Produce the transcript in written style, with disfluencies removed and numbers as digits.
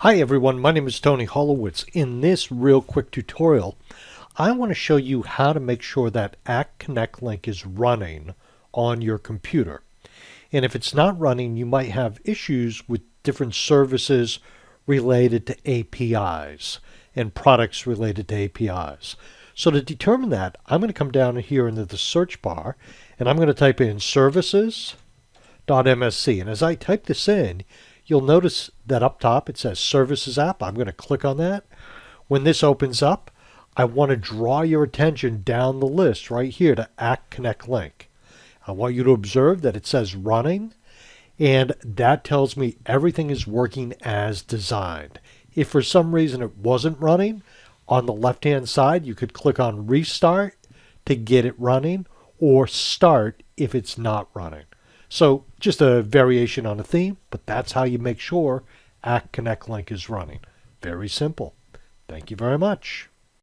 Hi everyone, my name is Tony Hollowitz. In this real quick tutorial, I want to show you how to make sure that Act Connect Link is running on your computer. And if it's not running, you might have issues with different services related to APIs and products related to APIs. So to determine that, I'm going to come down here into the search bar and I'm going to type in services.msc. And as I type this in, you'll notice that up top it says Services app. I'm going to click on that. When this opens up, I want to draw your attention down the list right here to Act Connect Link. I want you to observe that it says running, and that tells me everything is working as designed. If for some reason it wasn't running, on the left-hand side you could click on Restart to get it running, or Start if it's not running. So just a variation on a theme, but that's how you make sure Act Connect Link is running. Very simple. Thank you very much.